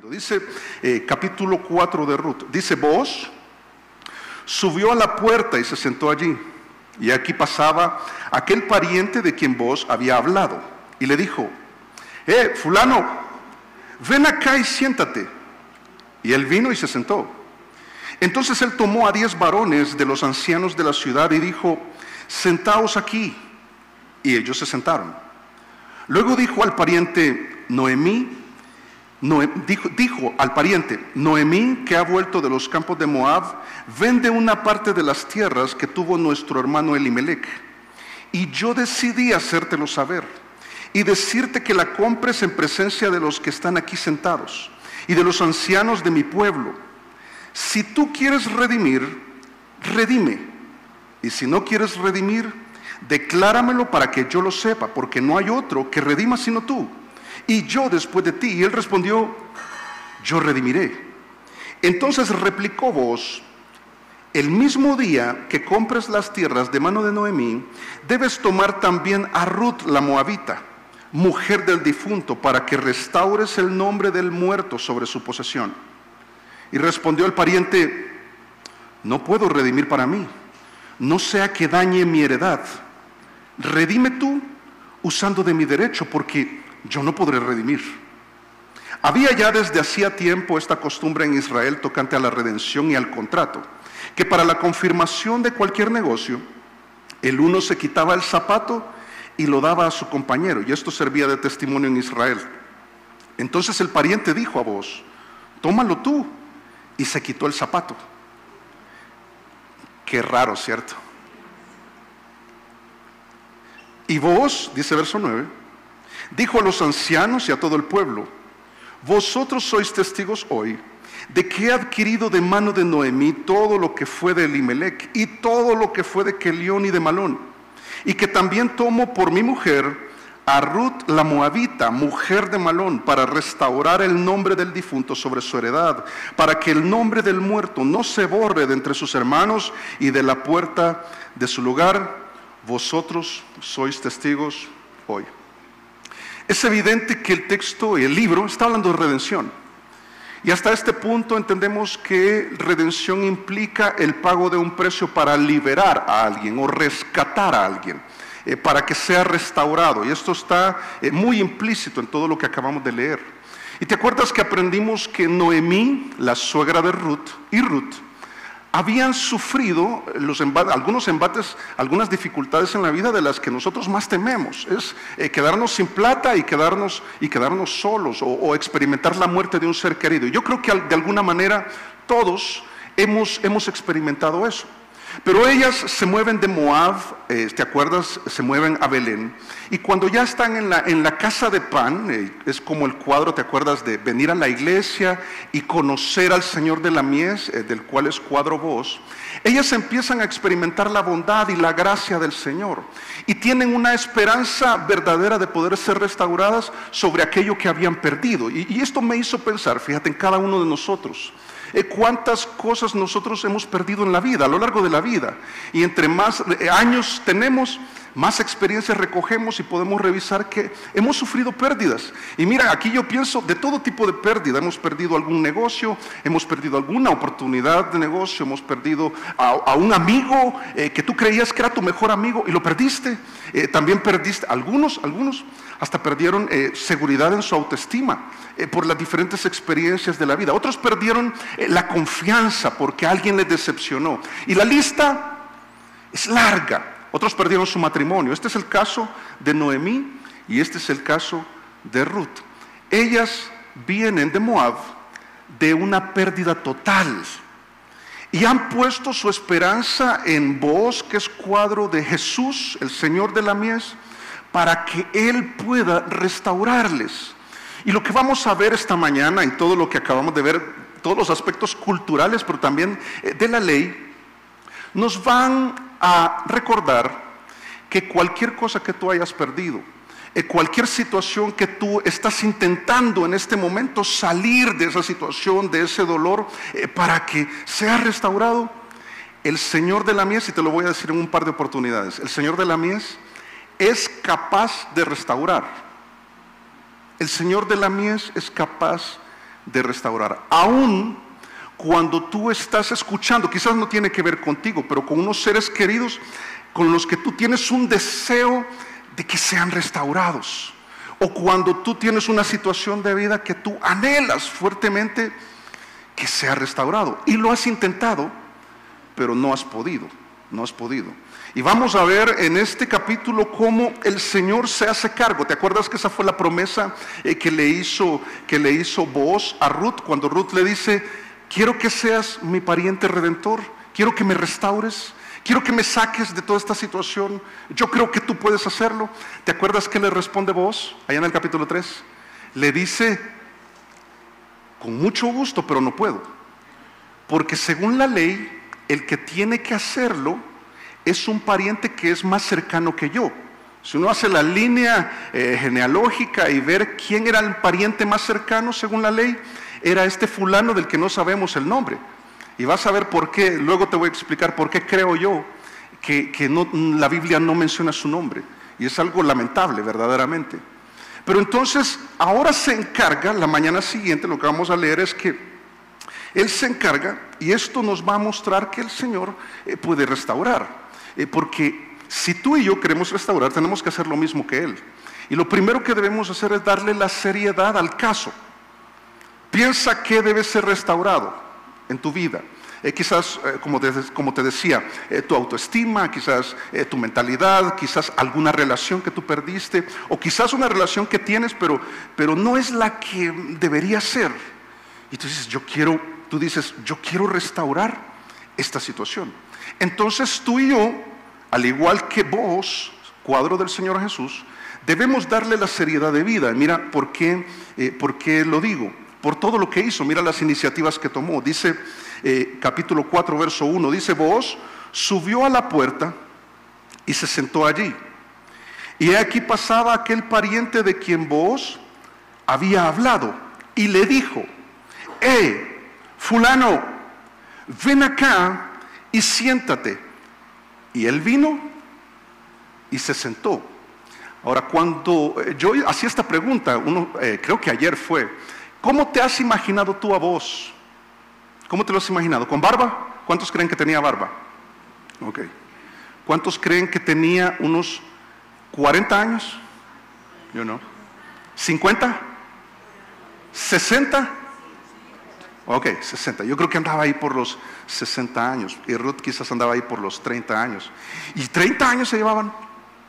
Dice capítulo 4 de Ruth, dice: Booz subió a la puerta y se sentó allí, y aquí pasaba aquel pariente de quien Booz había hablado, y le dijo: fulano, ven acá y siéntate. Y él vino y se sentó. Entonces él tomó a 10 varones de los ancianos de la ciudad y dijo: sentaos aquí. Y ellos se sentaron. Luego dijo al pariente dijo al pariente: Noemí, que ha vuelto de los campos de Moab, vende una parte de las tierras que tuvo nuestro hermano Elimelech, y yo decidí hacértelo saber y decirte que la compres en presencia de los que están aquí sentados y de los ancianos de mi pueblo. Si tú quieres redimir, redime, y si no quieres redimir, decláramelo para que yo lo sepa, porque no hay otro que redima sino tú, y yo después de ti. Y él respondió: yo redimiré. Entonces replicó Booz: el mismo día que compres las tierras de mano de Noemí, debes tomar también a Ruth la moabita, mujer del difunto, para que restaures el nombre del muerto sobre su posesión. Y respondió el pariente: no puedo redimir para mí, no sea que dañe mi heredad. Redime tú usando de mi derecho, porque yo no podré redimir. Había ya desde hacía tiempo esta costumbre en Israel tocante a la redención y al contrato, que para la confirmación de cualquier negocio, el uno se quitaba el zapato y lo daba a su compañero, y esto servía de testimonio en Israel. Entonces el pariente dijo a Booz: tómalo tú, y se quitó el zapato. Qué raro, ¿cierto? Y Booz, dice verso 9, dijo a los ancianos y a todo el pueblo: vosotros sois testigos hoy de que he adquirido de mano de Noemí todo lo que fue de Elimelech y todo lo que fue de Kelión y de Malón, y que también tomo por mi mujer a Ruth la moabita, mujer de Malón, para restaurar el nombre del difunto sobre su heredad, para que el nombre del muerto no se borre de entre sus hermanos y de la puerta de su lugar. Vosotros sois testigos hoy. Es evidente que el texto y el libro está hablando de redención. Y hasta este punto entendemos que redención implica el pago de un precio para liberar a alguien o rescatar a alguien, para que sea restaurado. Y esto está muy implícito en todo lo que acabamos de leer. Y te acuerdas que aprendimos que Noemí, la suegra de Ruth, y Ruth habían sufrido algunos embates, algunas dificultades en la vida de las que nosotros más tememos. Es quedarnos sin plata y quedarnos solos, o experimentar la muerte de un ser querido. Y yo creo que de alguna manera todos hemos experimentado eso. Pero ellas se mueven de Moab, ¿te acuerdas? Se mueven a Belén. Y cuando ya están en la casa de pan, es como el cuadro, ¿te acuerdas? De venir a la iglesia y conocer al Señor de la mies, del cual es cuadro Booz. Ellas empiezan a experimentar la bondad y la gracia del Señor. Y tienen una esperanza verdadera de poder ser restauradas sobre aquello que habían perdido. Y esto me hizo pensar, fíjate, en cada uno de nosotros. Cuántas cosas nosotros hemos perdido en la vida, a lo largo de la vida, y entre más años tenemos, más experiencias recogemos y podemos revisar que hemos sufrido pérdidas. Y mira, aquí yo pienso de todo tipo de pérdida. Hemos perdido algún negocio, hemos perdido alguna oportunidad de negocio, hemos perdido a un amigo que tú creías que era tu mejor amigo y lo perdiste. También perdiste, algunos hasta perdieron seguridad en su autoestima por las diferentes experiencias de la vida. Otros perdieron la confianza porque alguien les decepcionó. Y la lista es larga. Otros perdieron su matrimonio. Este es el caso de Noemí y este es el caso de Ruth. Ellas vienen de Moab de una pérdida total y han puesto su esperanza en Booz, que es cuadro de Jesús, el Señor de la mies, para que Él pueda restaurarles. Y lo que vamos a ver esta mañana en todo lo que acabamos de ver, todos los aspectos culturales, pero también de la ley, nos van a recordar que cualquier cosa que tú hayas perdido, cualquier situación que tú estás intentando en este momento salir de esa situación, de ese dolor, para que sea restaurado, el Señor de la mies, y te lo voy a decir en un par de oportunidades, el Señor de la mies es capaz de restaurar. El Señor de la mies es capaz de restaurar. Aún cuando tú estás escuchando, quizás no tiene que ver contigo, pero con unos seres queridos con los que tú tienes un deseo de que sean restaurados. O cuando tú tienes una situación de vida que tú anhelas fuertemente que sea restaurado. Y lo has intentado, pero no has podido. Y vamos a ver en este capítulo cómo el Señor se hace cargo. ¿Te acuerdas que esa fue la promesa que le hizo Booz a Ruth? Cuando Ruth le dice: quiero que seas mi pariente redentor, quiero que me restaures, quiero que me saques de toda esta situación, yo creo que tú puedes hacerlo. ¿Te acuerdas que le responde Booz allá en el capítulo 3? Le dice: con mucho gusto, pero no puedo, porque según la ley el que tiene que hacerlo es un pariente que es más cercano que yo. Si uno hace la línea genealógica y ver quién era el pariente más cercano según la ley, era este fulano del que no sabemos el nombre. Y vas a ver por qué, luego te voy a explicar por qué creo yo que la Biblia no menciona su nombre. Y es algo lamentable verdaderamente. Pero entonces ahora se encarga, la mañana siguiente lo que vamos a leer es que Él se encarga, y esto nos va a mostrar que el Señor puede restaurar. Porque si tú y yo queremos restaurar, tenemos que hacer lo mismo que Él. Y lo primero que debemos hacer es darle la seriedad al caso. Piensa qué debe ser restaurado en tu vida. Quizás, como te decía, tu autoestima, quizás tu mentalidad, quizás alguna relación que tú perdiste, o quizás una relación que tienes, pero no es la que debería ser. Y tú dices, yo quiero restaurar esta situación. Entonces tú y yo, al igual que vos, cuadro del Señor Jesús, debemos darle la seriedad de vida. Mira, ¿por qué lo digo? Por todo lo que hizo, mira las iniciativas que tomó. Dice, capítulo 4, verso 1, dice: Booz subió a la puerta y se sentó allí. Y aquí pasaba aquel pariente de quien Booz había hablado, y le dijo: fulano, ven acá y siéntate. Y él vino y se sentó. Ahora, cuando yo hacía esta pregunta, creo que ayer fue: ¿cómo te has imaginado tú a Booz? ¿Cómo te lo has imaginado? ¿Con barba? ¿Cuántos creen que tenía barba? Ok. ¿Cuántos creen que tenía unos 40 años? Yo no. ¿50? ¿60? Ok, 60. Yo creo que andaba ahí por los 60 años. Y Ruth quizás andaba ahí por los 30 años. ¿Y 30 años se llevaban?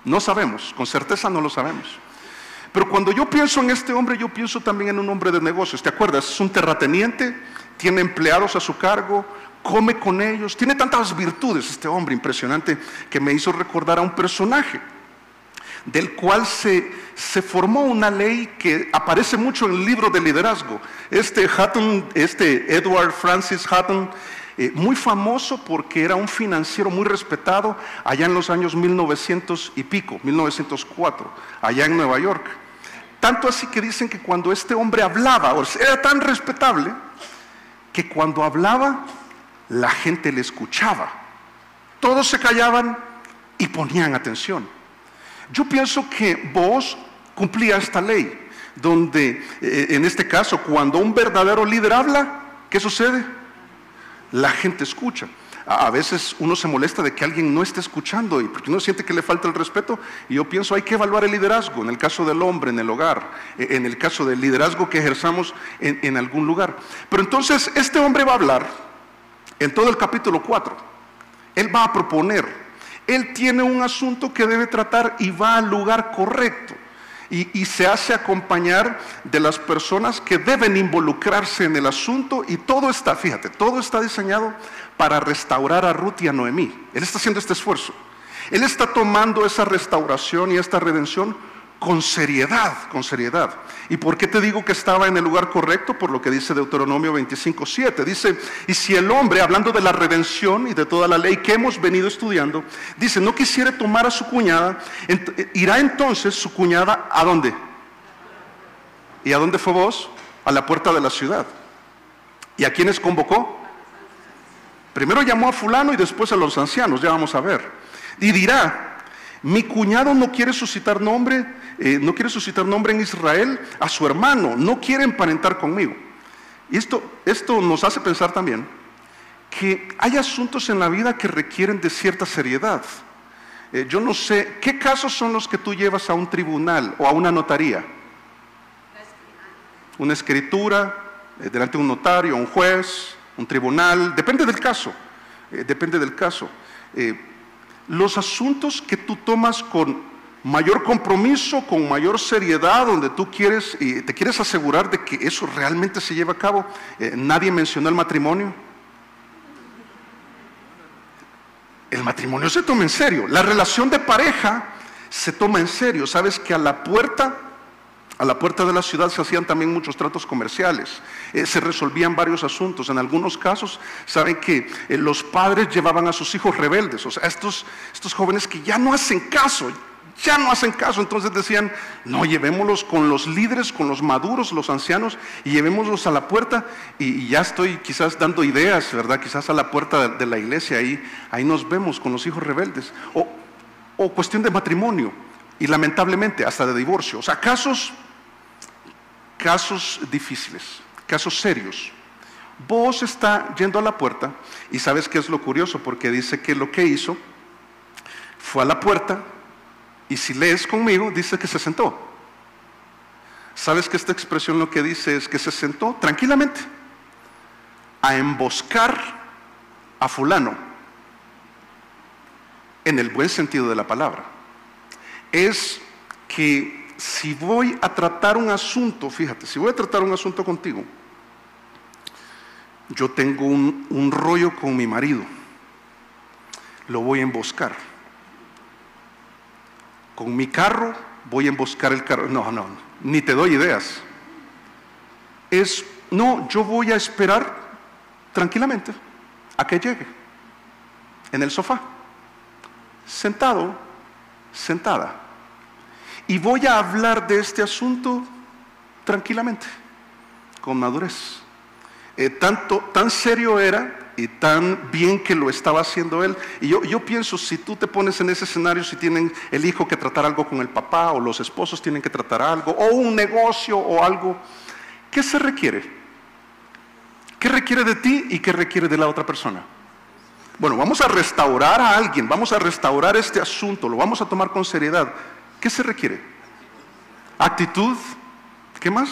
No sabemos, con certeza no lo sabemos. Pero cuando yo pienso en este hombre, yo pienso también en un hombre de negocios. ¿Te acuerdas? Es un terrateniente, tiene empleados a su cargo, come con ellos, tiene tantas virtudes este hombre impresionante, que me hizo recordar a un personaje del cual se formó una ley que aparece mucho en el libro de liderazgo. Edward Francis Hutton, muy famoso porque era un financiero muy respetado allá en los años 1900 y pico, 1904, allá en Nueva York. Tanto así que dicen que cuando este hombre hablaba, era tan respetable que cuando hablaba la gente le escuchaba. Todos se callaban y ponían atención. Yo pienso que Booz cumplía esta ley, donde en este caso, cuando un verdadero líder habla, ¿qué sucede? La gente escucha. A veces uno se molesta de que alguien no esté escuchando, y porque uno siente que le falta el respeto. Y yo pienso, hay que evaluar el liderazgo, en el caso del hombre, en el hogar, en el caso del liderazgo que ejerzamos en algún lugar. Pero entonces este hombre va a hablar en todo el capítulo 4. Él va a proponer. Él tiene un asunto que debe tratar y va al lugar correcto. Y se hace acompañar de las personas que deben involucrarse en el asunto. Y todo está, fíjate, todo está diseñado para restaurar a Ruth y a Noemí. Él está haciendo este esfuerzo. Él está tomando esa restauración y esta redención con seriedad, con seriedad. ¿Y por qué te digo que estaba en el lugar correcto? Por lo que dice Deuteronomio 25:7. Dice: y si el hombre, hablando de la redención y de toda la ley que hemos venido estudiando, dice, no quisiere tomar a su cuñada, irá entonces su cuñada ¿a dónde? ¿Y a dónde fue Booz? A la puerta de la ciudad. ¿Y a quiénes convocó? Primero llamó a fulano y después a los ancianos, ya vamos a ver. Y dirá, mi cuñado no quiere suscitar nombre en Israel a su hermano, no quiere emparentar conmigo. Y esto nos hace pensar también que hay asuntos en la vida que requieren de cierta seriedad. Yo no sé, ¿qué casos son los que tú llevas a un tribunal o a una notaría? Una escritura, delante de un notario, un juez, un tribunal, depende del caso, los asuntos que tú tomas con mayor compromiso, con mayor seriedad, donde tú quieres y te quieres asegurar de que eso realmente se lleva a cabo. Nadie mencionó el matrimonio. El matrimonio se toma en serio, la relación de pareja se toma en serio. Sabes que a la puerta de la ciudad se hacían también muchos tratos comerciales, se resolvían varios asuntos. En algunos casos, saben que los padres llevaban a sus hijos rebeldes, o sea, estos jóvenes que ya no hacen caso, entonces decían, no, llevémoslos con los líderes, con los maduros, los ancianos, y llevémoslos a la puerta, y ya estoy quizás dando ideas, ¿verdad? Quizás a la puerta de la iglesia, ahí nos vemos con los hijos rebeldes, o cuestión de matrimonio, y lamentablemente hasta de divorcio, o sea, casos difíciles, casos serios. Vos está yendo a la puerta, y sabes qué es lo curioso, porque dice que lo que hizo fue a la puerta, y si lees conmigo, dice que se sentó. ¿Sabes que esta expresión lo que dice es que se sentó tranquilamente a emboscar a fulano? En el buen sentido de la palabra. Es que si voy a tratar un asunto, fíjate, si voy a tratar un asunto contigo, yo tengo un rollo con mi marido, lo voy a emboscar. Con mi carro voy a emboscar el carro. No, ni te doy ideas. Yo voy a esperar tranquilamente a que llegue en el sofá, sentado, sentada, y voy a hablar de este asunto tranquilamente, con madurez. Tan serio era y tan bien que lo estaba haciendo él. Y yo pienso, si tú te pones en ese escenario, si tienen el hijo que tratar algo con el papá, o los esposos tienen que tratar algo, o un negocio o algo, ¿qué se requiere? ¿Qué requiere de ti y qué requiere de la otra persona? Bueno, vamos a restaurar a alguien, vamos a restaurar este asunto, lo vamos a tomar con seriedad. ¿Qué se requiere? Actitud. ¿Qué más?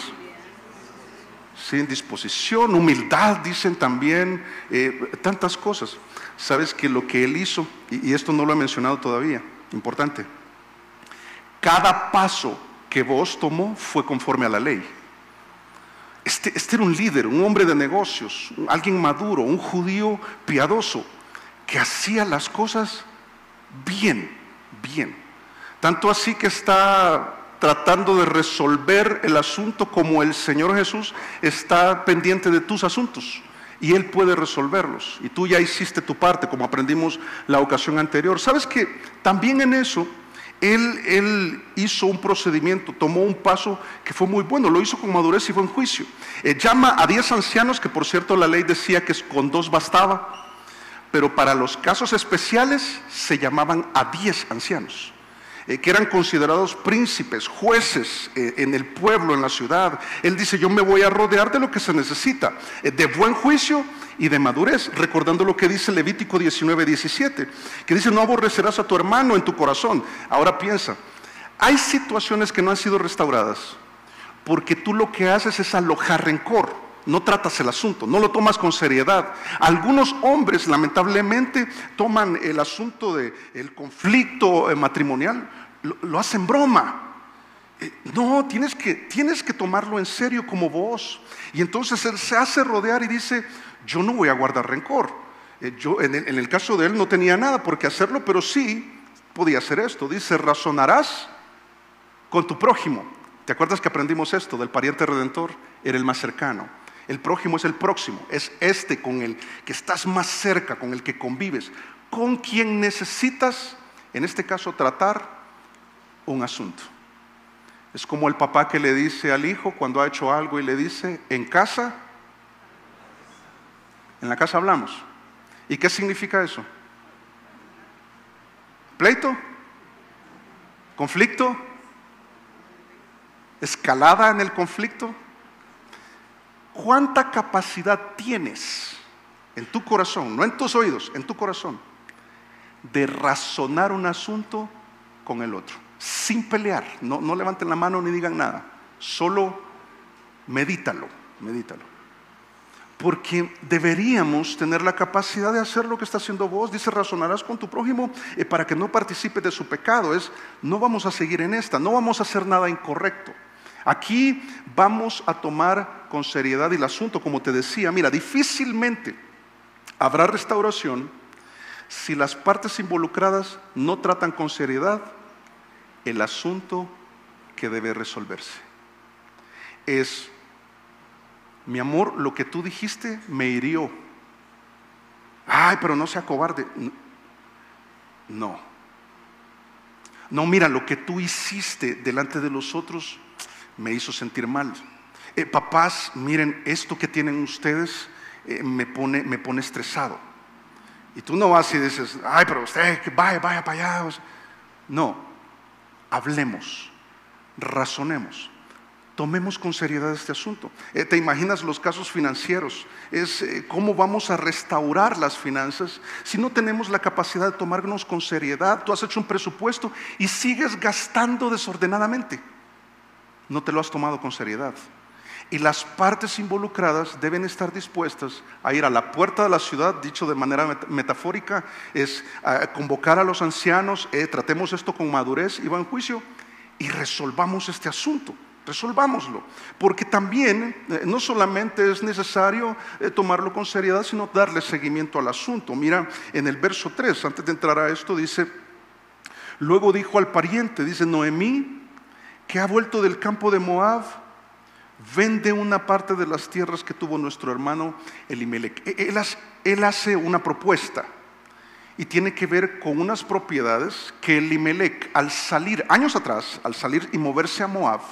Sí, disposición, humildad, dicen también, tantas cosas. Sabes que lo que él hizo, y esto no lo he mencionado todavía, importante, cada paso que vos tomó fue conforme a la ley. Este era un líder, un hombre de negocios, alguien maduro, un judío piadoso, que hacía las cosas bien. Tanto así que está tratando de resolver el asunto como el Señor Jesús está pendiente de tus asuntos, y Él puede resolverlos, y tú ya hiciste tu parte, como aprendimos la ocasión anterior. Sabes que también en eso Él hizo un procedimiento, tomó un paso que fue muy bueno, lo hizo con madurez y buen juicio. Llama a 10 ancianos, que por cierto la ley decía que con 2 bastaba, pero para los casos especiales se llamaban a 10 ancianos, que eran considerados príncipes, jueces en el pueblo, en la ciudad. Él dice, yo me voy a rodear de lo que se necesita, de buen juicio y de madurez, recordando lo que dice Levítico 19:17, que dice, no aborrecerás a tu hermano en tu corazón. Ahora piensa, hay situaciones que no han sido restauradas porque tú lo que haces es alojar rencor, no tratas el asunto, no lo tomas con seriedad. Algunos hombres lamentablemente toman el asunto del conflicto matrimonial, lo hacen broma. No, tienes que tomarlo en serio como vos. Y entonces él se hace rodear y dice, yo no voy a guardar rencor. En el caso de él no tenía nada por qué hacerlo, pero sí podía hacer esto. Dice, razonarás con tu prójimo. ¿Te acuerdas que aprendimos esto? Del pariente redentor era el más cercano. El prójimo es el próximo, es este con el que estás más cerca, con el que convives, con quien necesitas, en este caso, tratar un asunto. Es como el papá que le dice al hijo cuando ha hecho algo y le dice, en la casa hablamos. ¿Y qué significa eso? ¿Pleito? ¿Conflicto? ¿Escalada en el conflicto? ¿Cuánta capacidad tienes en tu corazón, no en tus oídos, en tu corazón, de razonar un asunto con el otro? Sin pelear, no levanten la mano ni digan nada, solo medítalo. Porque deberíamos tener la capacidad de hacer lo que está haciendo vos. Dice, razonarás con tu prójimo para que no participes de su pecado. No vamos a seguir en esta, no vamos a hacer nada incorrecto. Aquí vamos a tomar con seriedad el asunto, como te decía. Mira, difícilmente habrá restauración si las partes involucradas no tratan con seriedad el asunto que debe resolverse. Mi amor, lo que tú dijiste me hirió. Ay, pero no sea cobarde. No, mira, lo que tú hiciste delante de los otros me hizo sentir mal. Papás, miren, esto que tienen ustedes me pone estresado. Y tú no vas y dices, ay, pero usted que vaya para allá. No, hablemos, razonemos. Tomemos con seriedad este asunto. ¿Te imaginas los casos financieros? ¿Cómo vamos a restaurar las finanzas si no tenemos la capacidad de tomarnos con seriedad? Tú has hecho un presupuesto y sigues gastando desordenadamente. No te lo has tomado con seriedad. Y las partes involucradas deben estar dispuestas a ir a la puerta de la ciudad, dicho de manera metafórica, a convocar a los ancianos, tratemos esto con madurez y buen juicio y resolvamos este asunto. Resolvámoslo, porque también no solamente es necesario tomarlo con seriedad, sino darle seguimiento al asunto. Mira, en el verso 3, antes de entrar a esto, dice, luego dijo al pariente, dice, Noemí, que ha vuelto del campo de Moab, vende una parte de las tierras que tuvo nuestro hermano Elimelec. Él hace una propuesta y tiene que ver con unas propiedades que Elimelec, al salir, años atrás, al salir y moverse a Moab,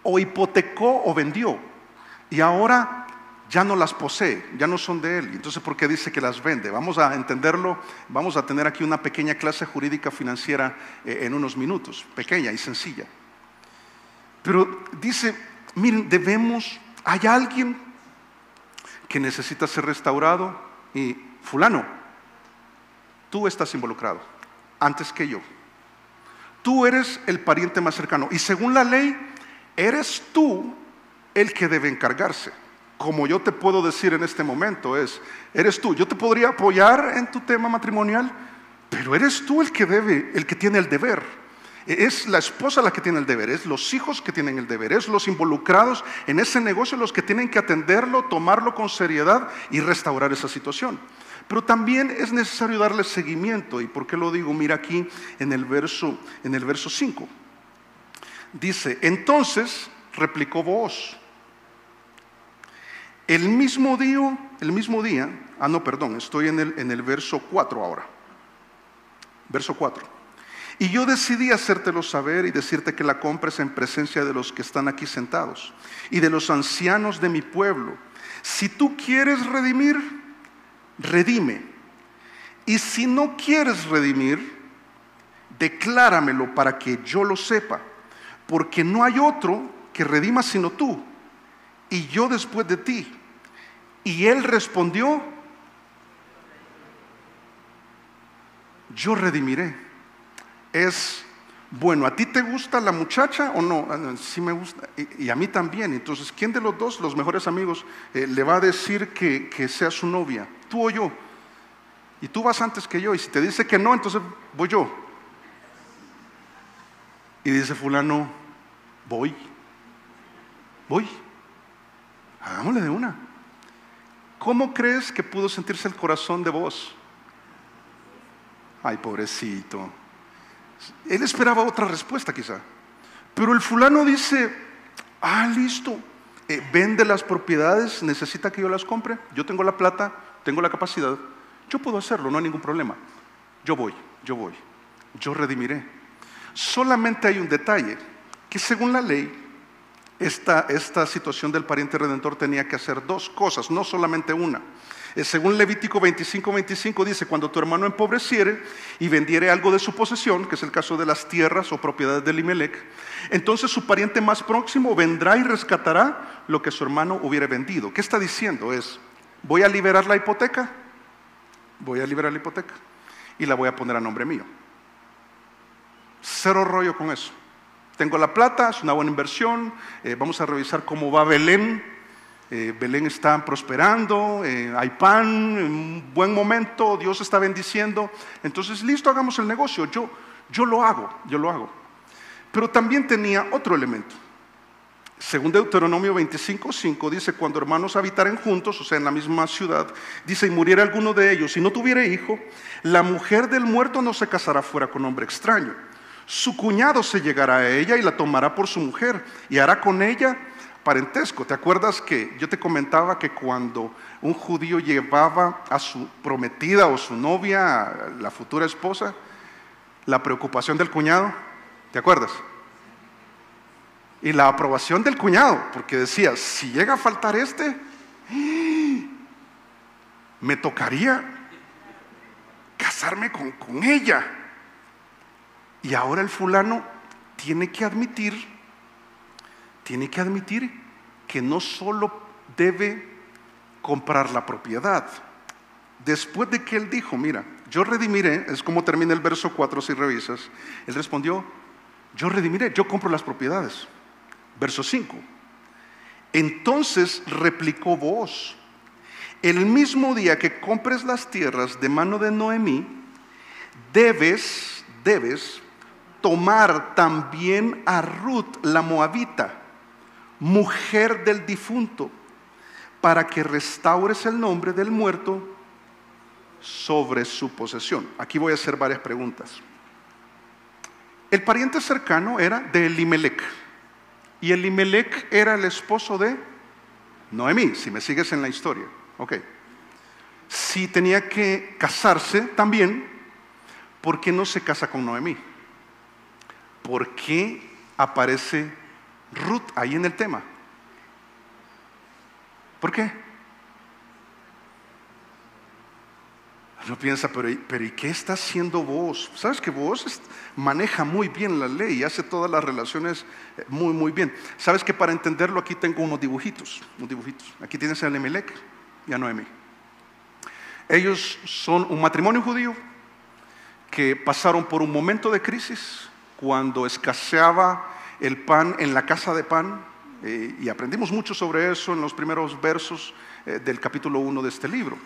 o hipotecó o vendió, y ahora ya no las posee, ya no son de él. Entonces, ¿por qué dice que las vende? Vamos a entenderlo, vamos a tener aquí una pequeña clase jurídica financiera en unos minutos, pequeña y sencilla. Pero dice, miren, hay alguien que necesita ser restaurado y fulano, tú estás involucrado antes que yo. Tú eres el pariente más cercano y según la ley, eres tú el que debe encargarse. Como yo te puedo decir en este momento, eres tú. Yo te podría apoyar en tu tema matrimonial, pero eres tú el que tiene el deber. Es la esposa la que tiene el deber, es los hijos que tienen el deber, es los involucrados en ese negocio los que tienen que atenderlo, tomarlo con seriedad y restaurar esa situación. Pero también es necesario darle seguimiento. ¿Y por qué lo digo? Mira aquí en el verso 5. Dice, entonces replicó Booz, el mismo día, estoy en el verso 4 ahora. Verso 4. Y yo decidí hacértelo saber y decirte que la compres en presencia de los que están aquí sentados y de los ancianos de mi pueblo. Si tú quieres redimir, redime. Y si no quieres redimir, decláramelo para que yo lo sepa. Porque no hay otro que redima sino tú, y yo después de ti. Y él respondió, yo redimiré. Bueno, ¿a ti te gusta la muchacha o no? Sí me gusta, y a mí también. Entonces, ¿quién de los dos, los mejores amigos, le va a decir que sea su novia? ¿Tú o yo? Y tú vas antes que yo, y si te dice que no, entonces voy yo. Y dice fulano, voy, hagámosle de una. ¿Cómo crees que pudo sentirse el corazón de Booz? Ay, pobrecito. Él esperaba otra respuesta quizá. Pero el fulano dice, listo, vende las propiedades, necesita que yo las compre, yo tengo la plata, tengo la capacidad, yo puedo hacerlo, no hay ningún problema. Yo voy, yo redimiré. Solamente hay un detalle, que según la ley, esta situación del pariente redentor tenía que hacer dos cosas, no solamente una. Según Levítico 25:25 dice: cuando tu hermano empobreciere y vendiere algo de su posesión, que es el caso de las tierras o propiedades de Elimelec, entonces su pariente más próximo vendrá y rescatará lo que su hermano hubiere vendido. ¿Qué está diciendo? Voy a liberar la hipoteca, y la voy a poner a nombre mío. Cero rollo con eso. Tengo la plata, es una buena inversión, vamos a revisar cómo va Belén. Belén está prosperando, hay pan, un buen momento, Dios está bendiciendo. Entonces, listo, hagamos el negocio. Yo lo hago. Pero también tenía otro elemento. Según Deuteronomio 25:5 dice: cuando hermanos habitaren juntos, o sea, en la misma ciudad, dice: y muriera alguno de ellos y no tuviera hijo, la mujer del muerto no se casará fuera con hombre extraño. Su cuñado se llegará a ella y la tomará por su mujer y hará con ella parentesco. ¿Te acuerdas que yo te comentaba que cuando un judío llevaba a su prometida o su novia, la futura esposa, la preocupación del cuñado? ¿Te acuerdas? Y la aprobación del cuñado, porque decía: si llega a faltar me tocaría casarme con ella. Y ahora el fulano tiene que admitir que no solo debe comprar la propiedad. Después de que él dijo: mira, yo redimiré, es como termina el verso 4 si revisas. Él respondió: yo redimiré, yo compro las propiedades. Verso 5: entonces replicó Booz: el mismo día que compres las tierras de mano de Noemí, debes tomar también a Ruth la moabita, mujer del difunto, para que restaures el nombre del muerto sobre su posesión. Aquí voy a hacer varias preguntas. El pariente cercano era de Elimelec, y Elimelec era el esposo de Noemí, si me sigues en la historia. Ok. Si tenía que casarse también, ¿por qué no se casa con Noemí? ¿Por qué aparece Ruth ahí en el tema? ¿Por qué? Uno piensa, pero ¿y qué está haciendo Booz? ¿Sabes que Booz maneja muy bien la ley y hace todas las relaciones muy, muy bien? ¿Sabes que para entenderlo aquí tengo unos dibujitos? Aquí tienes a Elimelec y a Noemí. Ellos son un matrimonio judío que pasaron por un momento de crisis cuando escaseaba el pan en la casa de pan, y aprendimos mucho sobre eso en los primeros versos del capítulo 1 de este libro.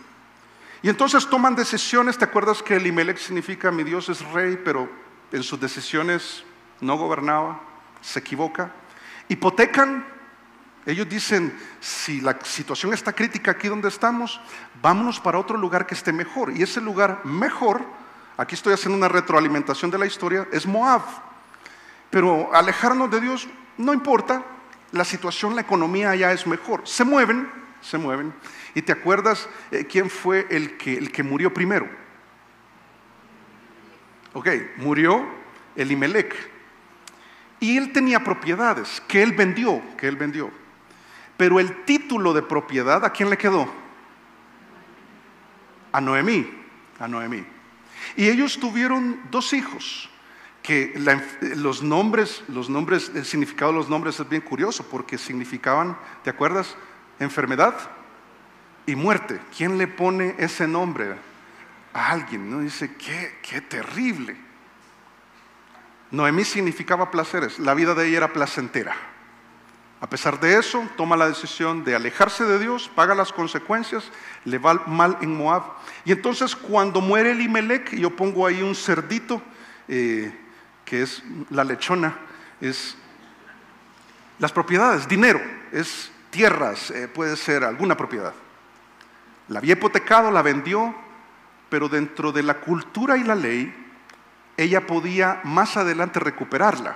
Y entonces toman decisiones. ¿Te acuerdas que Elimelec significa mi Dios es rey, pero en sus decisiones no gobernaba, se equivoca? Hipotecan. Ellos dicen: si la situación está crítica aquí donde estamos, vámonos para otro lugar que esté mejor. Y ese lugar mejor, aquí estoy haciendo una retroalimentación de la historia, es Moab. Pero alejarnos de Dios no importa, la situación, la economía allá es mejor. Se mueven. ¿Y te acuerdas quién fue el que murió primero? Ok, murió Elimelec. Y él tenía propiedades que él vendió. Pero el título de propiedad, ¿a quién le quedó? A Noemí. Y ellos tuvieron 2 hijos. Que los nombres, el significado de los nombres es bien curioso, porque significaban, ¿te acuerdas? Enfermedad y muerte. ¿Quién le pone ese nombre a alguien? ¿No? Dice: qué terrible. Noemí significaba placeres, la vida de ella era placentera. A pesar de eso, toma la decisión de alejarse de Dios, paga las consecuencias, le va mal en Moab. Y entonces cuando muere Elimelec, yo pongo ahí un cerdito, que es la lechona, es las propiedades, dinero, es tierras, puede ser alguna propiedad. La había hipotecado, la vendió, pero dentro de la cultura y la ley, ella podía más adelante recuperarla.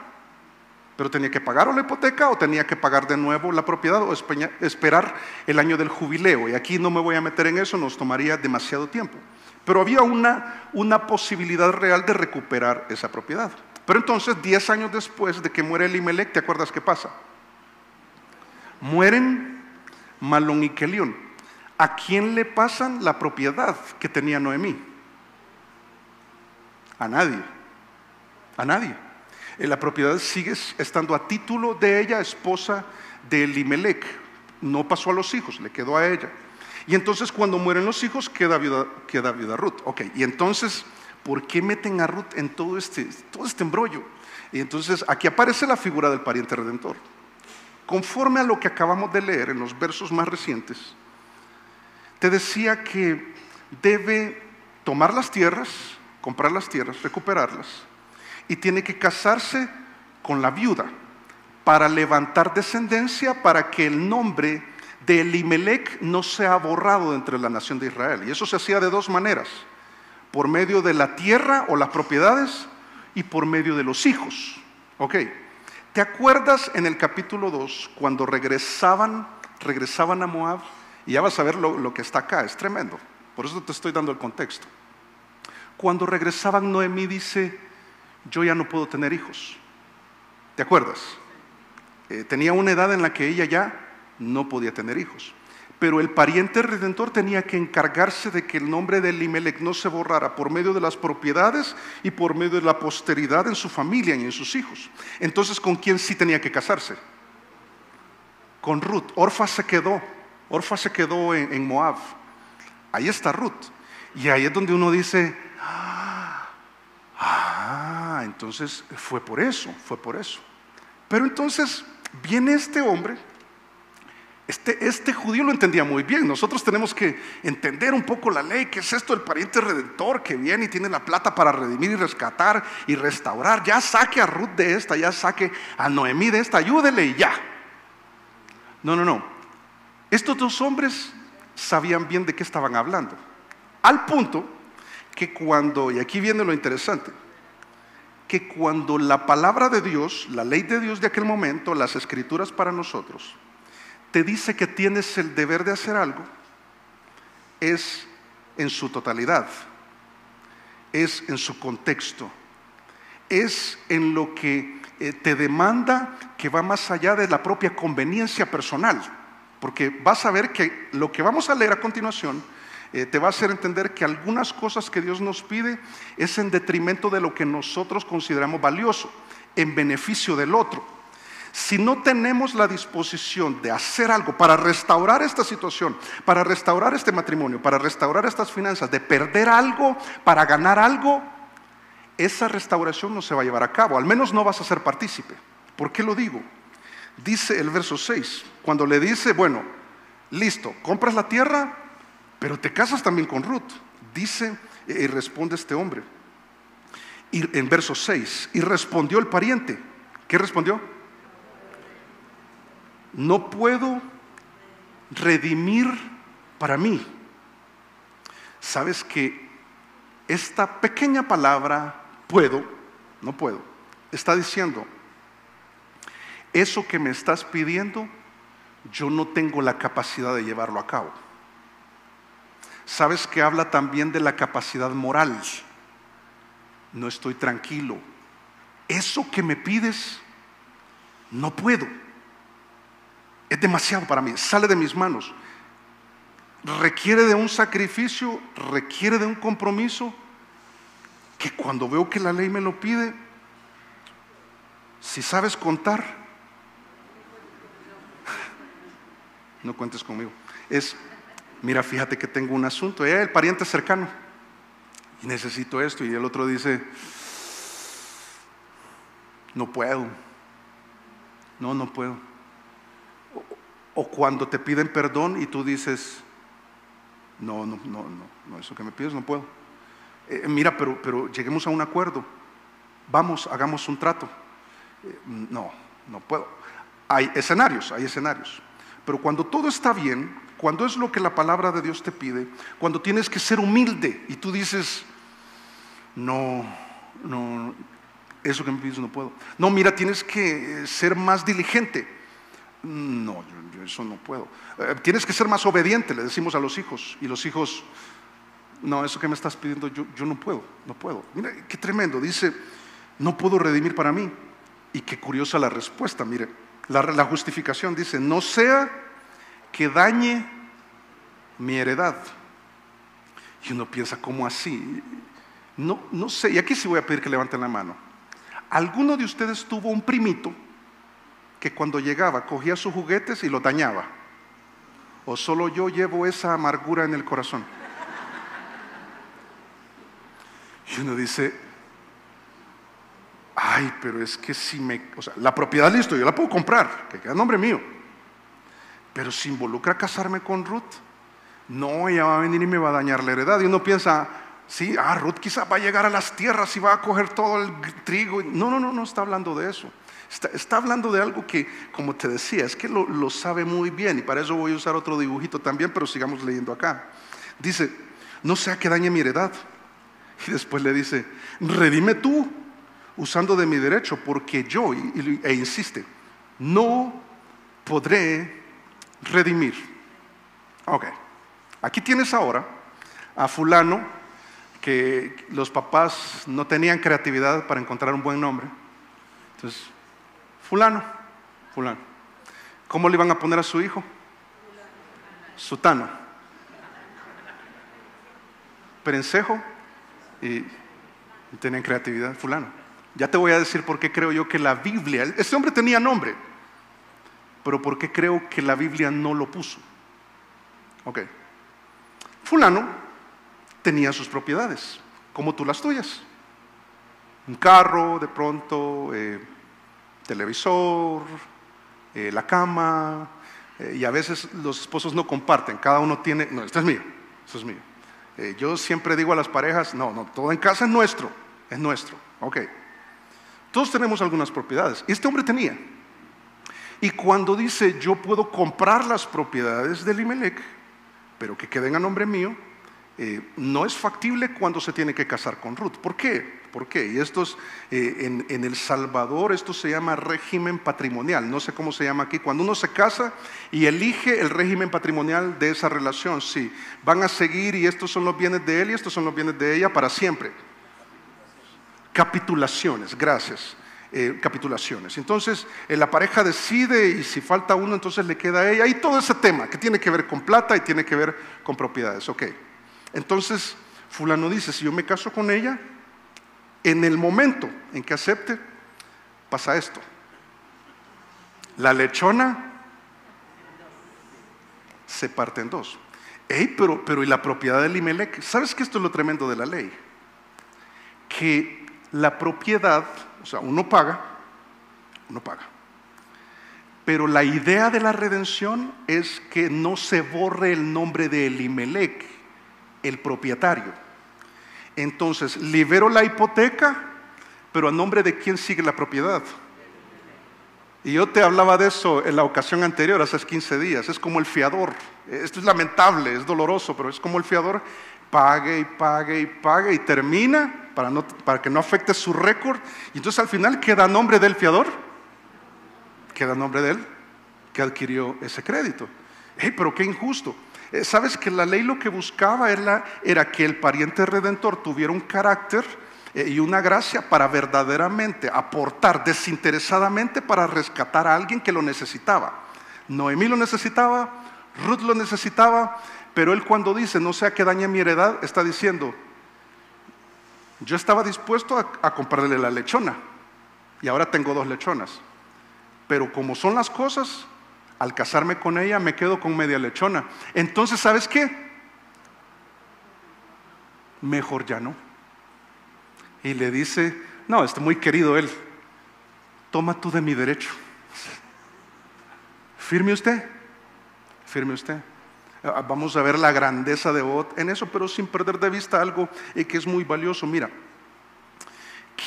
Pero tenía que pagar o la hipoteca, o tenía que pagar de nuevo la propiedad, o esperar el año del jubileo. Y aquí no me voy a meter en eso, nos tomaría demasiado tiempo. Pero había una posibilidad real de recuperar esa propiedad. Pero entonces, 10 años después de que muere Elimelec, ¿te acuerdas qué pasa? Mueren Malón y Kelión. ¿A quién le pasan la propiedad que tenía Noemí? A nadie. A nadie. La propiedad sigue estando a título de ella, esposa de Elimelec. No pasó a los hijos, le quedó a ella. Y entonces cuando mueren los hijos queda viuda Ruth. Ok, y entonces, ¿por qué meten a Ruth en todo este embrollo? Y entonces aquí aparece la figura del pariente redentor. Conforme a lo que acabamos de leer en los versos más recientes, te decía que debe tomar las tierras, comprar las tierras, recuperarlas, y tiene que casarse con la viuda para levantar descendencia, para que el nombre de Elimelec no sea borrado de entre la nación de Israel. Y eso se hacía de dos maneras: por medio de la tierra o las propiedades y por medio de los hijos. Ok, ¿te acuerdas en el capítulo 2 cuando regresaban a Moab? Y ya vas a ver lo que está acá, es tremendo. Por eso te estoy dando el contexto. Cuando regresaban, Noemí dice: yo ya no puedo tener hijos. ¿Te acuerdas? Tenía una edad en la que ella ya no podía tener hijos. Pero el pariente redentor tenía que encargarse de que el nombre de Elimelec no se borrara por medio de las propiedades y por medio de la posteridad en su familia y en sus hijos. Entonces, ¿con quién sí tenía que casarse? Con Ruth. Orfa se quedó en Moab. Ahí está Ruth. Y ahí es donde uno dice: entonces fue por eso. Pero entonces viene este hombre. Este judío lo entendía muy bien. Nosotros tenemos que entender un poco la ley. ¿Qué es esto del pariente redentor que viene y tiene la plata para redimir y rescatar y restaurar? Ya saque a Ruth de esta, ya saque a Noemí de esta, ayúdele y ya. No. Estos dos hombres sabían bien de qué estaban hablando. Al punto que cuando, y aquí viene lo interesante, que cuando la palabra de Dios, la ley de Dios de aquel momento, las escrituras para nosotros, te dice que tienes el deber de hacer algo, es en su totalidad, es en su contexto, es en lo que te demanda, que va más allá de la propia conveniencia personal. Porque vas a ver que lo que vamos a leer a continuación te va a hacer entender que algunas cosas que Dios nos pide es en detrimento de lo que nosotros consideramos valioso, en beneficio del otro. Si no tenemos la disposición de hacer algo para restaurar esta situación, para restaurar este matrimonio, para restaurar estas finanzas, de perder algo para ganar algo, esa restauración no se va a llevar a cabo, al menos no vas a ser partícipe. ¿Por qué lo digo? Dice el verso 6, cuando le dice: bueno, listo, compras la tierra, pero te casas también con Ruth. Dice y responde este hombre, y en verso 6, y respondió el pariente. ¿Qué respondió? No puedo redimir para mí. Sabes que esta pequeña palabra no puedo, está diciendo: eso que me estás pidiendo, yo no tengo la capacidad de llevarlo a cabo. Sabes que habla también de la capacidad moral. No estoy tranquilo. Eso que me pides, no puedo. Es demasiado para mí, sale de mis manos. Requiere de un sacrificio, requiere de un compromiso, que cuando veo que la ley me lo pide, si sabes contar, no cuentes conmigo. Mira, fíjate que tengo un asunto, el pariente cercano, y necesito esto, y el otro dice: no puedo, no puedo. O cuando te piden perdón y tú dices: no, eso que me pides no puedo. Mira, pero lleguemos a un acuerdo, vamos, hagamos un trato. No puedo. Hay escenarios, pero cuando todo está bien, cuando es lo que la palabra de Dios te pide, cuando tienes que ser humilde y tú dices: no, eso que me pides no puedo. No, mira, tienes que ser más diligente. No, yo eso no puedo. Tienes que ser más obediente, le decimos a los hijos. Y los hijos: no, eso que me estás pidiendo, yo no puedo. Mira, qué tremendo. Dice: no puedo redimir para mí. Y qué curiosa la respuesta. Mire, La justificación dice, no sea que dañe mi heredad. Y uno piensa, ¿cómo así? No sé, y aquí sí voy a pedir que levanten la mano. ¿Alguno de ustedes tuvo un primito que cuando llegaba cogía sus juguetes y los dañaba? ¿O solo yo llevo esa amargura en el corazón? Y uno dice, ay, pero es que si o sea, la propiedad, listo, yo la puedo comprar, que queda a nombre mío. Pero si involucra casarme con Ruth, no, ella va a venir y me va a dañar la heredad. Y uno piensa, sí, Ruth quizás va a llegar a las tierras y va a coger todo el trigo. No está hablando de eso. Está hablando de algo que, como te decía, es que lo sabe muy bien. Y para eso voy a usar otro dibujito también, pero sigamos leyendo acá. Dice, no sea que dañe mi heredad. Y después le dice, redime tú, usando de mi derecho, porque yo, e insiste, no podré redimir. Ok, aquí tienes ahora a fulano que los papás no tenían creatividad para encontrar un buen nombre. Entonces, fulano. ¿Cómo le iban a poner a su hijo? Sutano. Perencejo y tenían creatividad, fulano. Ya te voy a decir por qué creo yo que la Biblia, este hombre tenía nombre, pero por qué creo que la Biblia no lo puso. Ok. Fulano tenía sus propiedades, como tú las tuyas. Un carro, de pronto, televisor, la cama, y a veces los esposos no comparten, cada uno tiene, no, esto es mío. Yo siempre digo a las parejas, no, todo en casa es nuestro, ok. Todos tenemos algunas propiedades, y este hombre tenía. Y cuando dice, yo puedo comprar las propiedades de Elimelech, pero que queden a nombre mío, no es factible cuando se tiene que casar con Ruth. ¿Por qué? Y esto es, en El Salvador, esto se llama régimen patrimonial. No sé cómo se llama aquí. Cuando uno se casa y elige el régimen patrimonial de esa relación, sí, van a seguir y estos son los bienes de él y estos son los bienes de ella para siempre. Capitulaciones, gracias. Capitulaciones. Entonces, la pareja decide y si falta uno, entonces le queda a ella. Y todo ese tema que tiene que ver con plata y tiene que ver con propiedades. Ok. Entonces, fulano dice, si yo me caso con ella, en el momento en que acepte, pasa esto. La lechona se parte en dos. Pero ¿y la propiedad de Elimelech? ¿Sabes que esto es lo tremendo de la ley? Que la propiedad, o sea, uno paga, pero la idea de la redención es que no se borre el nombre de Elimelech, el propietario. Entonces, libero la hipoteca, pero a nombre de quién sigue la propiedad. Y yo te hablaba de eso en la ocasión anterior, hace 15 días. Es como el fiador. Esto es lamentable, es doloroso, pero es como el fiador. Pague y termina para que no afecte su récord. Y entonces al final queda a nombre del fiador, queda a nombre de él que adquirió ese crédito. Pero qué injusto. ¿Sabes que la ley lo que buscaba era que el pariente redentor tuviera un carácter y una gracia para verdaderamente aportar desinteresadamente para rescatar a alguien que lo necesitaba? Noemí lo necesitaba, Ruth lo necesitaba, pero él cuando dice no sea que dañe mi heredad, está diciendo, yo estaba dispuesto a comprarle la lechona y ahora tengo 2 lechonas, pero como son las cosas, al casarme con ella me quedo con media lechona. Entonces, ¿sabes qué? Mejor ya no. Y le dice, no, está muy querido él, toma tú de mi derecho. Firme usted. Vamos a ver la grandeza de Bot en eso, pero sin perder de vista algo que es muy valioso. Mira,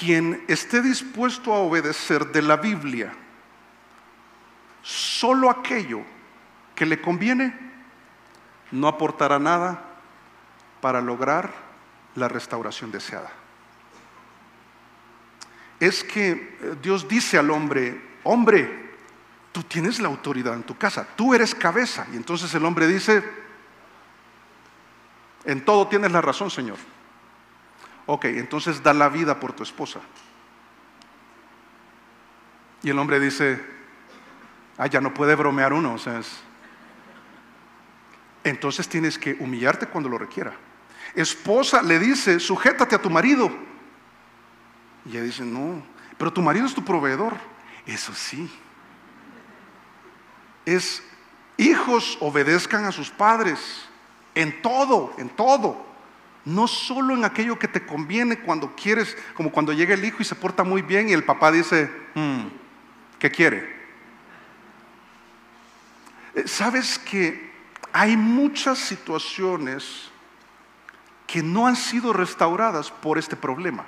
quien esté dispuesto a obedecer de la Biblia solo aquello que le conviene, no aportará nada para lograr la restauración deseada. Es que Dios dice al hombre, hombre, tú tienes la autoridad en tu casa, tú eres cabeza. Y entonces el hombre dice, en todo tienes la razón, Señor. Ok, entonces da la vida por tu esposa. Y el hombre dice, Ya no puede bromear uno, o sea, entonces tienes que humillarte cuando lo requiera. Esposa le dice, sujétate a tu marido. Y ella dice, no, pero tu marido es tu proveedor. Eso sí. Hijos, obedezcan a sus padres en todo, en todo. No solo en aquello que te conviene cuando quieres, como cuando llega el hijo y se porta muy bien y el papá dice, ¿qué quiere? ¿Sabes que hay muchas situaciones que no han sido restauradas por este problema?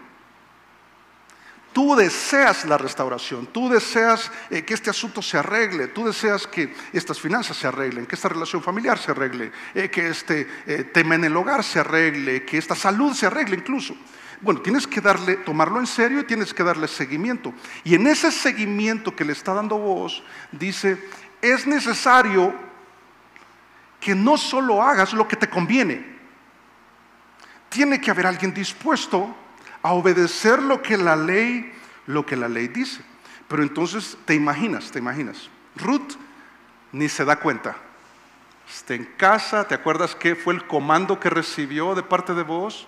Tú deseas la restauración, tú deseas que este asunto se arregle, tú deseas que estas finanzas se arreglen, que esta relación familiar se arregle, que este tema en el hogar se arregle, que esta salud se arregle incluso. Bueno, tienes que tomarlo en serio y tienes que darle seguimiento. Y en ese seguimiento que le está dando vos, dice, es necesario que no solo hagas lo que te conviene. Tiene que haber alguien dispuesto a obedecer lo que la ley dice. Pero entonces te imaginas, Ruth ni se da cuenta. Está en casa, ¿te acuerdas qué fue el comando que recibió de parte de vos?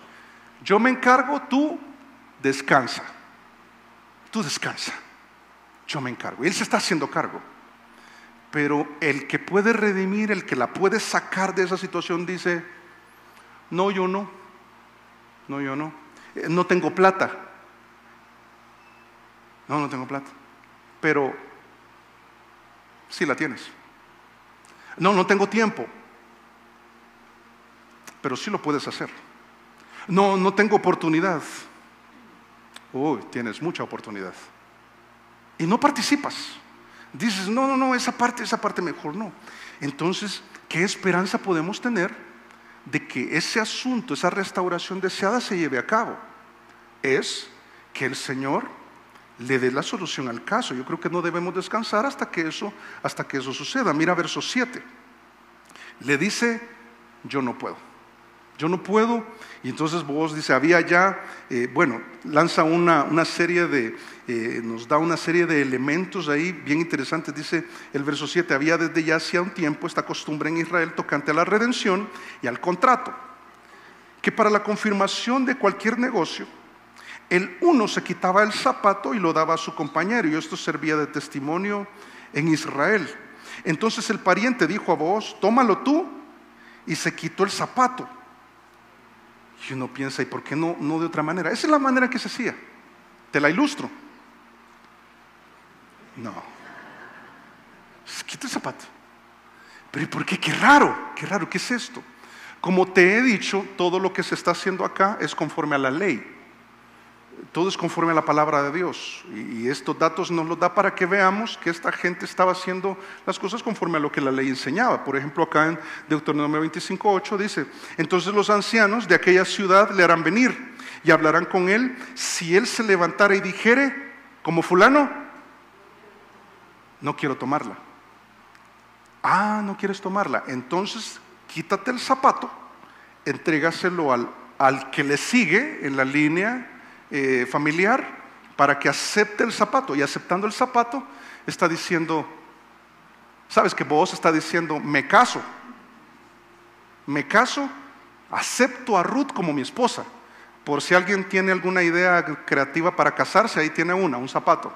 Yo me encargo, tú descansa. Tú descansa. Yo me encargo. Y él se está haciendo cargo. Pero el que puede redimir, el que la puede sacar de esa situación dice, no, yo no. No, yo no. No tengo plata. No tengo plata. Pero sí la tienes. No tengo tiempo. Pero sí lo puedes hacer. No tengo oportunidad. Tienes mucha oportunidad. Y no participas. Dices, no, esa parte mejor no. Entonces, ¿qué esperanza podemos tener de que ese asunto, esa restauración deseada se lleve a cabo? Es que el Señor le dé la solución al caso. Yo creo que no debemos descansar hasta que eso suceda. Mira verso 7. Le dice, yo no puedo. Y entonces vos dice, había ya, lanza una serie nos da una serie de elementos ahí bien interesantes. Dice el verso 7, había desde ya hacía un tiempo esta costumbre en Israel tocante a la redención y al contrato, que para la confirmación de cualquier negocio, el uno se quitaba el zapato y lo daba a su compañero, y esto servía de testimonio en Israel. Entonces el pariente dijo a vos, tómalo tú, y se quitó el zapato. Y uno piensa, ¿y por qué no de otra manera? Esa es la manera que se hacía. Te la ilustro. No. Se quita el zapato. Pero ¿y por qué? Qué raro, ¿qué es esto? Como te he dicho, todo lo que se está haciendo acá es conforme a la ley. Todo es conforme a la palabra de Dios. Y estos datos nos los da para que veamos que esta gente estaba haciendo las cosas conforme a lo que la ley enseñaba. Por ejemplo, acá en Deuteronomio 25:8 dice, entonces los ancianos de aquella ciudad le harán venir y hablarán con él. Si él se levantara y dijere, como fulano, no quiero tomarla. No quieres tomarla. Entonces quítate el zapato, entrégaselo al que le sigue en la línea familiar, para que acepte el zapato. Y aceptando el zapato está diciendo, sabes que vos está diciendo, me caso, acepto a Ruth como mi esposa. Por si alguien tiene alguna idea creativa para casarse, ahí tiene un zapato.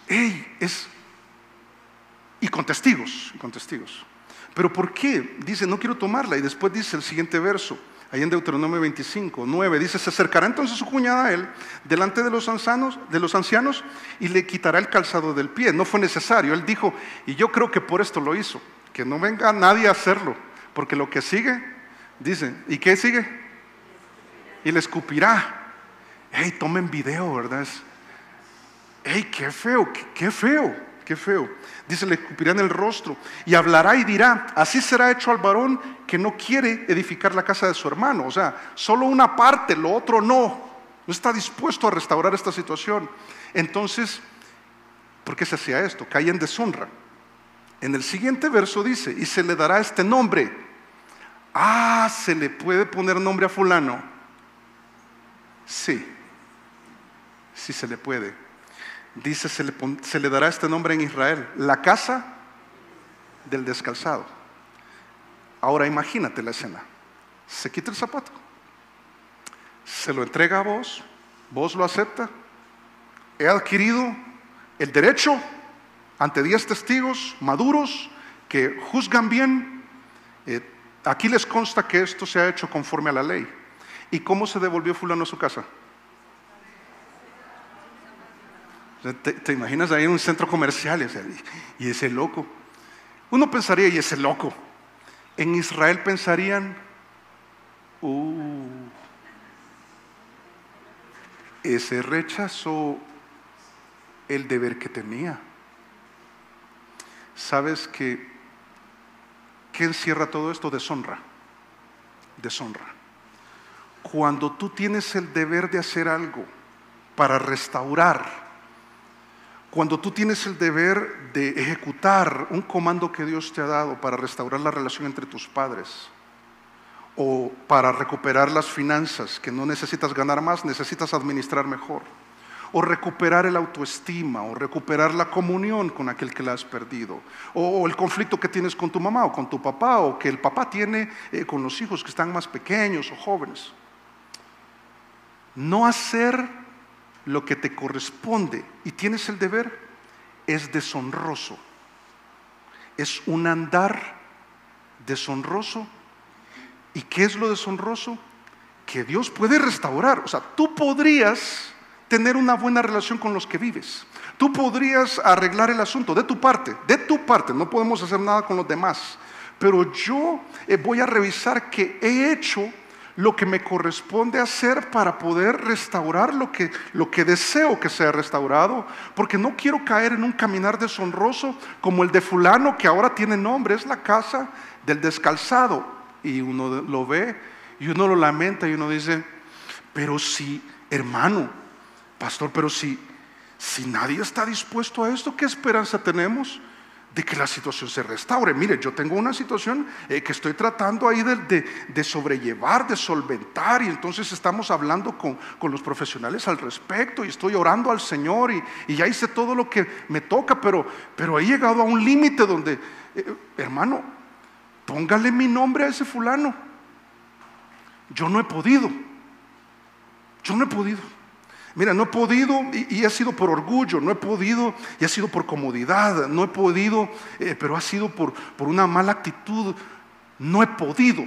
Y con testigos. Pero ¿por qué? Dice, no quiero tomarla. Y después dice el siguiente verso, ahí en Deuteronomio 25:9, dice, se acercará entonces su cuñada a él delante de los ancianos y le quitará el calzado del pie. No fue necesario. Él dijo, y yo creo que por esto lo hizo, que no venga nadie a hacerlo, porque lo que sigue, dice, ¿y qué sigue? Y le escupirá. Tomen video, ¿verdad? Qué feo. Dice, le escupirá en el rostro y hablará y dirá, así será hecho al varón que no quiere edificar la casa de su hermano. O sea, solo una parte, lo otro no está dispuesto a restaurar esta situación. Entonces, ¿por qué se hacía esto? Caía en deshonra. En el siguiente verso dice, y se le dará este nombre. ¿Se le puede poner nombre a fulano? Sí se le puede. Dice, se le dará este nombre en Israel: la casa del descalzado. Ahora imagínate la escena. Se quita el zapato, se lo entrega a vos, vos lo aceptas. He adquirido el derecho ante 10 testigos maduros que juzgan bien. Aquí les consta que esto se ha hecho conforme a la ley. ¿Y cómo se devolvió fulano a su casa? ¿Te imaginas ahí en un centro comercial y ese loco? Uno pensaría, ¿y ese loco? En Israel pensarían, ese rechazó el deber que tenía. ¿Sabes qué encierra todo esto? Deshonra. Deshonra. Cuando tú tienes el deber de hacer algo para restaurar, cuando tú tienes el deber de ejecutar un comando que Dios te ha dado para restaurar la relación entre tus padres, o para recuperar las finanzas, que no necesitas ganar más, necesitas administrar mejor, o recuperar el autoestima, o recuperar la comunión con aquel que la has perdido, o el conflicto que tienes con tu mamá o con tu papá, o que el papá tiene con los hijos que están más pequeños o jóvenes. No hacer lo que te corresponde y tienes el deber es deshonroso. Es un andar deshonroso. ¿Y qué es lo deshonroso? Que Dios puede restaurar. O sea, tú podrías tener una buena relación con los que vives. Tú podrías arreglar el asunto de tu parte, no podemos hacer nada con los demás. Pero yo voy a revisar que he hecho lo que me corresponde hacer para poder restaurar lo que deseo que sea restaurado, porque no quiero caer en un caminar deshonroso como el de fulano, que ahora tiene nombre, es la casa del descalzado, y uno lo ve y uno lo lamenta y uno dice, pero si, hermano, pastor, pero si nadie está dispuesto a esto, ¿qué esperanza tenemos de que la situación se restaure? Mire, yo tengo una situación que estoy tratando ahí de sobrellevar, de solventar, y entonces estamos hablando con los profesionales al respecto, y estoy orando al Señor, y ya hice todo lo que me toca, pero he llegado a un límite donde, hermano, póngale mi nombre a ese fulano. Yo no he podido. Mira, no he podido y ha sido por orgullo, no he podido y ha sido por comodidad, no he podido, pero ha sido por una mala actitud, no he podido.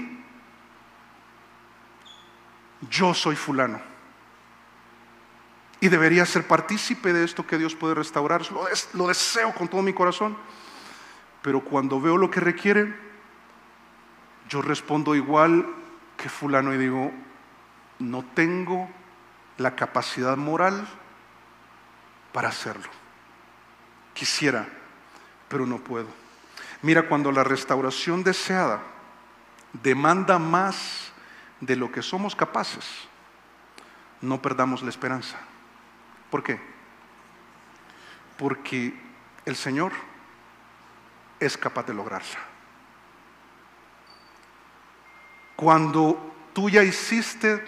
Yo soy fulano y debería ser partícipe de esto que Dios puede restaurar. Lo deseo con todo mi corazón, pero cuando veo lo que requiere, yo respondo igual que fulano y digo, no tengo la capacidad moral para hacerlo. Quisiera, pero no puedo. Mira, cuando la restauración deseada demanda más de lo que somos capaces, no perdamos la esperanza. ¿Por qué? Porque el Señor es capaz de lograrla. Cuando tú ya hiciste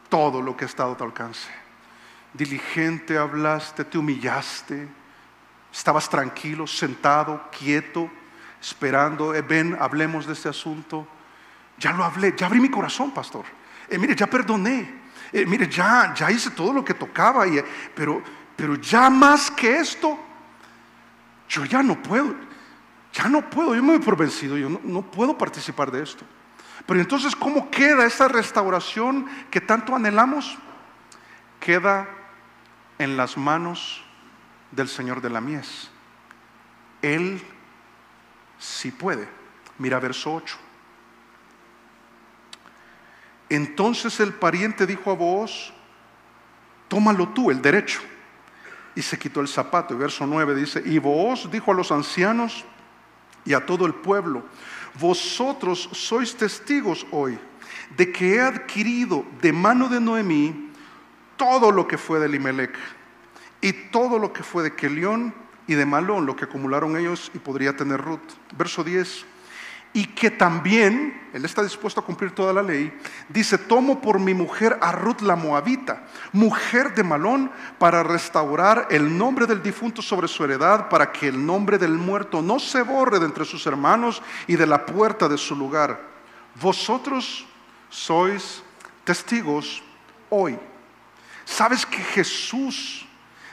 todo lo que ha estado a tu alcance, diligente hablaste, te humillaste, estabas tranquilo, sentado, quieto, esperando, ven, hablemos de este asunto. Ya lo hablé, ya abrí mi corazón, pastor. Mire, ya perdoné. Mire, ya hice todo lo que tocaba, pero ya más que esto, yo ya no puedo, yo me doy por vencido, yo no puedo participar de esto. Pero entonces, ¿cómo queda esa restauración que tanto anhelamos? Queda en las manos del Señor de la mies. Él sí puede. Mira verso 8. Entonces el pariente dijo a Booz, tómalo tú, el derecho. Y se quitó el zapato. Y verso 9 dice, y Booz dijo a los ancianos y a todo el pueblo, vosotros sois testigos hoy de que he adquirido de mano de Noemí todo lo que fue de Elimelec y todo lo que fue de Kelión y de Malón, lo que acumularon ellos y podría tener Ruth. Verso 10, y que también, él está dispuesto a cumplir toda la ley, dice, tomo por mi mujer a Ruth la Moabita, mujer de Malón, para restaurar el nombre del difunto sobre su heredad, para que el nombre del muerto no se borre de entre sus hermanos y de la puerta de su lugar. Vosotros sois testigos hoy. ¿Sabes que Jesús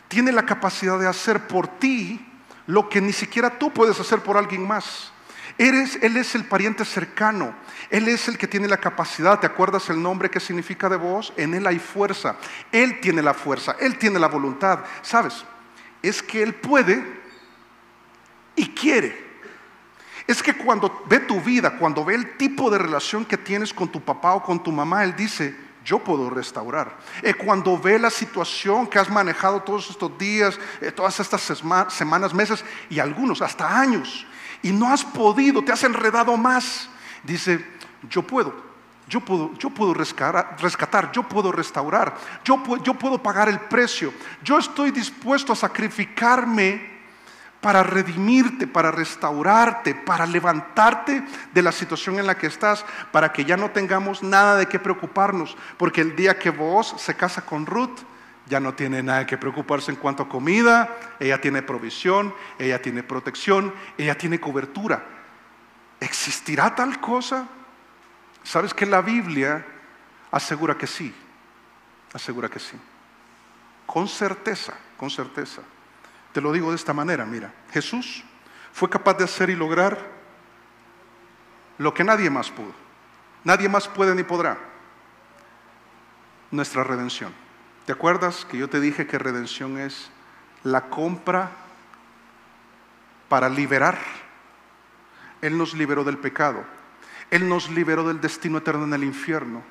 tiene la capacidad de hacer por ti lo que ni siquiera tú puedes hacer por alguien más? Él es el pariente cercano, Él es el que tiene la capacidad. ¿Te acuerdas el nombre que significa de vos? En Él hay fuerza, Él tiene la fuerza, Él tiene la voluntad. ¿Sabes? Es que Él puede y quiere. Es que cuando ve tu vida, cuando ve el tipo de relación que tienes con tu papá o con tu mamá, Él dice, yo puedo restaurar. Cuando ve la situación que has manejado todos estos días, todas estas semanas, meses y algunos hasta años, y no has podido, te has enredado más, dice, yo puedo rescatar, yo puedo restaurar, yo puedo pagar el precio, yo estoy dispuesto a sacrificarme para redimirte, para restaurarte, para levantarte de la situación en la que estás, para que ya no tengamos nada de qué preocuparnos, porque el día que vos se casa con Ruth, ya no tiene nada que preocuparse en cuanto a comida, ella tiene provisión, ella tiene protección, ella tiene cobertura. ¿Existirá tal cosa? ¿Sabes que la Biblia asegura que sí? Asegura que sí. Con certeza, con certeza. Te lo digo de esta manera, mira, Jesús fue capaz de hacer y lograr lo que nadie más pudo. Nadie más puede ni podrá. Nuestra redención. ¿Te acuerdas que yo te dije que redención es la compra para liberar? Él nos liberó del pecado. Él nos liberó del destino eterno en el infierno.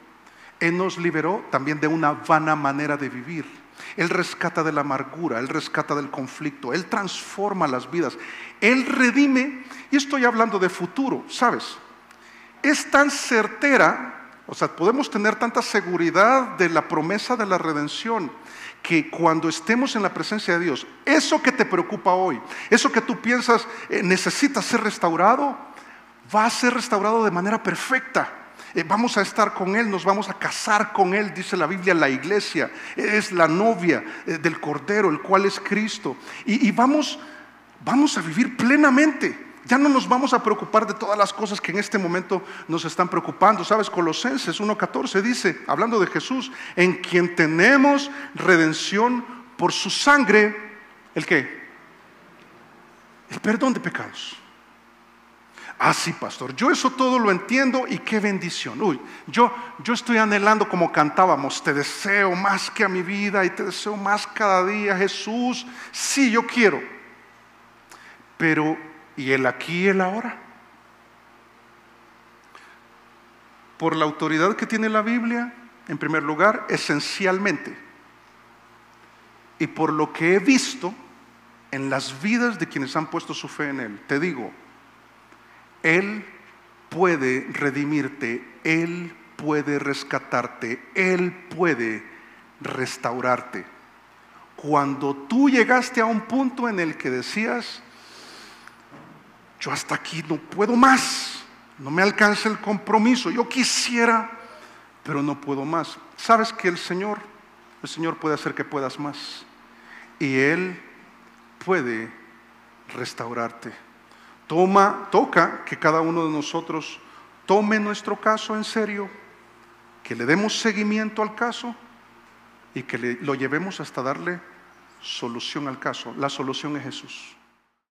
Él nos liberó también de una vana manera de vivir. Él rescata de la amargura, Él rescata del conflicto, Él transforma las vidas, Él redime. Y estoy hablando de futuro, ¿sabes? Es tan certera, o sea, podemos tener tanta seguridad de la promesa de la redención, que cuando estemos en la presencia de Dios, eso que te preocupa hoy, eso que tú piensas necesita ser restaurado, va a ser restaurado de manera perfecta. Vamos a estar con Él, nos vamos a casar con Él, dice la Biblia. La iglesia es la novia del Cordero, el cual es Cristo. Y vamos a vivir plenamente. Ya no nos vamos a preocupar de todas las cosas que en este momento nos están preocupando. ¿Sabes? Colosenses 1:14 dice, hablando de Jesús, en quien tenemos redención por su sangre. ¿El qué? El perdón de pecados. Ah, sí, pastor, yo eso todo lo entiendo y qué bendición. Yo estoy anhelando, como cantábamos, te deseo más que a mi vida y te deseo más cada día, Jesús. Sí, yo quiero. Pero, ¿y el aquí y el ahora? Por la autoridad que tiene la Biblia, en primer lugar, esencialmente, y por lo que he visto en las vidas de quienes han puesto su fe en Él, te digo, Él puede redimirte, Él puede rescatarte, Él puede restaurarte. Cuando tú llegaste a un punto en el que decías, yo hasta aquí no puedo más, no me alcanza el compromiso, yo quisiera, pero no puedo más. ¿Sabes que el Señor puede hacer que puedas más? Y Él puede restaurarte. Toca que cada uno de nosotros tome nuestro caso en serio, que le demos seguimiento al caso y que lo llevemos hasta darle solución al caso. La solución es Jesús.